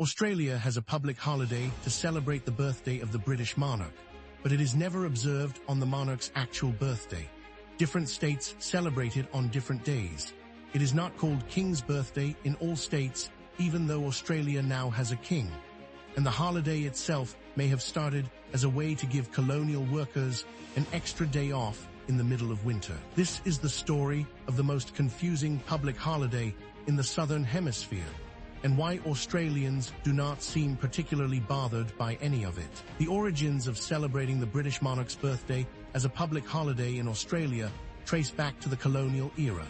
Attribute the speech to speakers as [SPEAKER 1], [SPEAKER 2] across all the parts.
[SPEAKER 1] Australia has a public holiday to celebrate the birthday of the British monarch, but it is never observed on the monarch's actual birthday. Different states celebrate it on different days. It is not called King's Birthday in all states, even though Australia now has a king. And the holiday itself may have started as a way to give colonial workers an extra day off in the middle of winter. This is the story of the most confusing public holiday in the Southern Hemisphere, and why Australians do not seem particularly bothered by any of it. The origins of celebrating the British monarch's birthday as a public holiday in Australia trace back to the colonial era.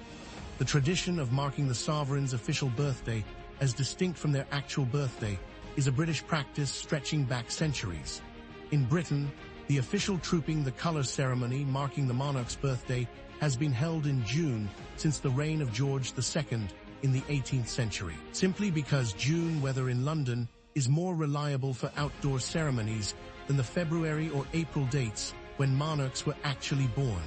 [SPEAKER 1] The tradition of marking the sovereign's official birthday as distinct from their actual birthday is a British practice stretching back centuries. In Britain, the official Trooping the Colour ceremony marking the monarch's birthday has been held in June since the reign of George II in the 18th century, simply because June weather in London is more reliable for outdoor ceremonies than the February or April dates when monarchs were actually born.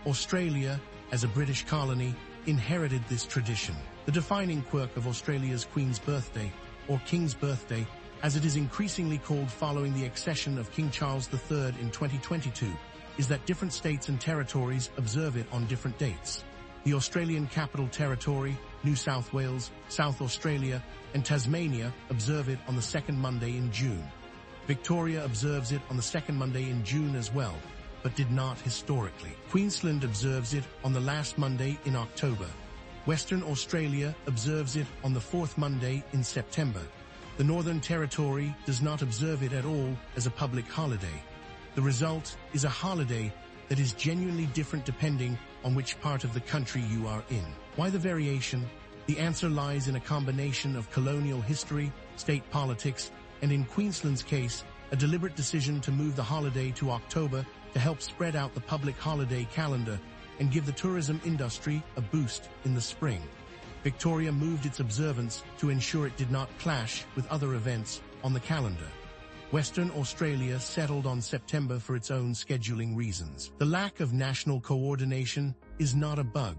[SPEAKER 1] Australia, as a British colony, inherited this tradition. The defining quirk of Australia's Queen's Birthday, or King's Birthday, as it is increasingly called following the accession of King Charles III in 2022, is that different states and territories observe it on different dates. The Australian Capital Territory, New South Wales, South Australia, and Tasmania observe it on the second Monday in June. Victoria observes it on the second Monday in June as well, but did not historically. Queensland observes it on the last Monday in October. Western Australia observes it on the fourth Monday in September. The Northern Territory does not observe it at all as a public holiday. The result is a holiday that is genuinely different depending on which part of the country you are in. Why the variation? The answer lies in a combination of colonial history, state politics, and in Queensland's case, a deliberate decision to move the holiday to October to help spread out the public holiday calendar and give the tourism industry a boost in the spring. Victoria moved its observance to ensure it did not clash with other events on the calendar. Western Australia settled on September for its own scheduling reasons. The lack of national coordination is not a bug.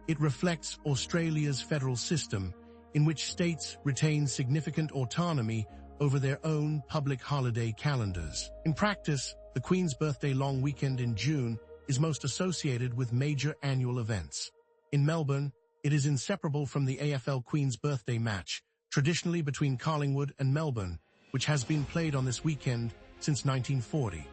[SPEAKER 1] It reflects Australia's federal system, in which states retain significant autonomy over their own public holiday calendars. In practice, the Queen's Birthday long weekend in June is most associated with major annual events. In Melbourne, it is inseparable from the AFL Queen's Birthday match, traditionally between Collingwood and Melbourne, which has been played on this weekend since 1940.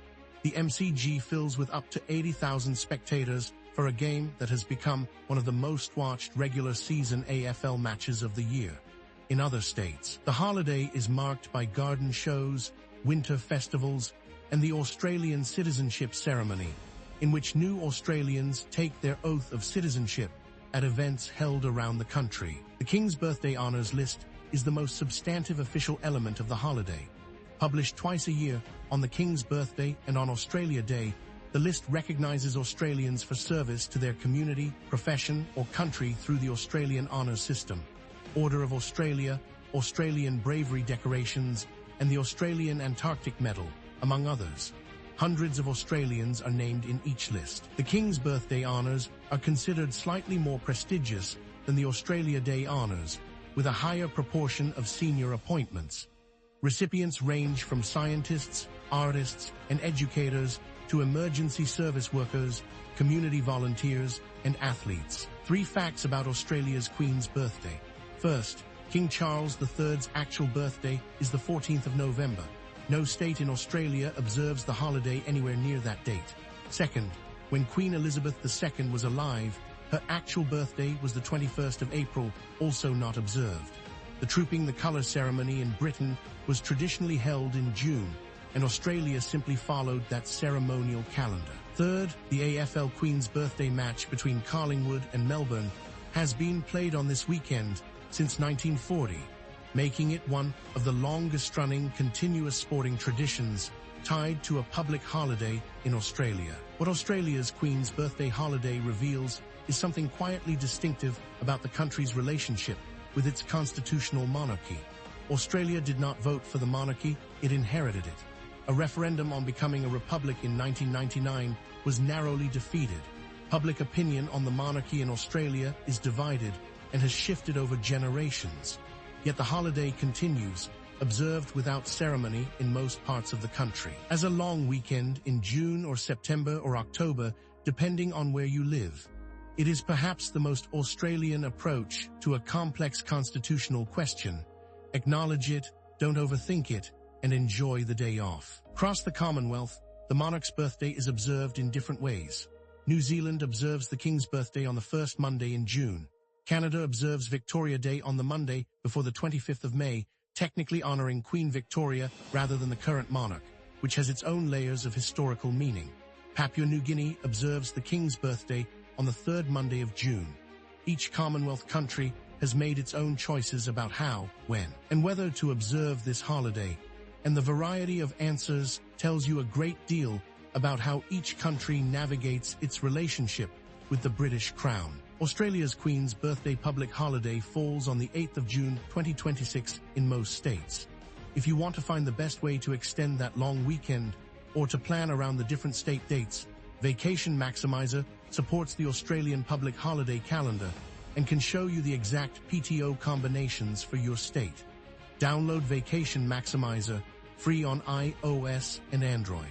[SPEAKER 1] The MCG fills with up to 80,000 spectators for a game that has become one of the most watched regular season AFL matches of the year. In other states, the holiday is marked by garden shows, winter festivals, and the Australian citizenship ceremony, in which new Australians take their oath of citizenship at events held around the country. The King's Birthday Honours List is the most substantive official element of the holiday. Published twice a year, on the King's Birthday and on Australia Day, the list recognizes Australians for service to their community, profession, or country through the Australian Honours System, Order of Australia, Australian Bravery Decorations, and the Australian Antarctic Medal, among others. Hundreds of Australians are named in each list. The King's Birthday Honours are considered slightly more prestigious than the Australia Day Honours, with a higher proportion of senior appointments. Recipients range from scientists, artists, and educators to emergency service workers, community volunteers, and athletes. 3 facts about Australia's Queen's Birthday. First, King Charles III's actual birthday is the 14th of November. No state in Australia observes the holiday anywhere near that date. Second, when Queen Elizabeth II was alive, her actual birthday was the 21st of April, also not observed. The Trooping the Colour ceremony in Britain was traditionally held in June, and Australia simply followed that ceremonial calendar. Third, the AFL Queen's Birthday match between Collingwood and Melbourne has been played on this weekend since 1940, making it one of the longest-running continuous sporting traditions tied to a public holiday in Australia. What Australia's Queen's Birthday holiday reveals is something quietly distinctive about the country's relationship with its constitutional monarchy. Australia did not vote for the monarchy, it inherited it. A referendum on becoming a republic in 1999 was narrowly defeated. Public opinion on the monarchy in Australia is divided and has shifted over generations. Yet the holiday continues, observed without ceremony in most parts of the country, as a long weekend in June or September or October, depending on where you live. It is perhaps the most Australian approach to a complex constitutional question. Acknowledge it, don't overthink it, and enjoy the day off. Across the Commonwealth, the monarch's birthday is observed in different ways. New Zealand observes the King's birthday on the first Monday in June. Canada observes Victoria Day on the Monday before the 25th of May, technically honoring Queen Victoria rather than the current monarch, which has its own layers of historical meaning. Papua New Guinea observes the King's birthday on the third Monday of June. Each Commonwealth country has made its own choices about how, when, and whether to observe this holiday, and the variety of answers tells you a great deal about how each country navigates its relationship with the British Crown. Australia's Queen's birthday public holiday falls on the 8th of June 2026 in most states. If you want to find the best way to extend that long weekend or to plan around the different state dates, Vacation Maximizer supports the Australian public holiday calendar and can show you the exact PTO combinations for your state. Download Vacation Maximizer free on iOS and Android.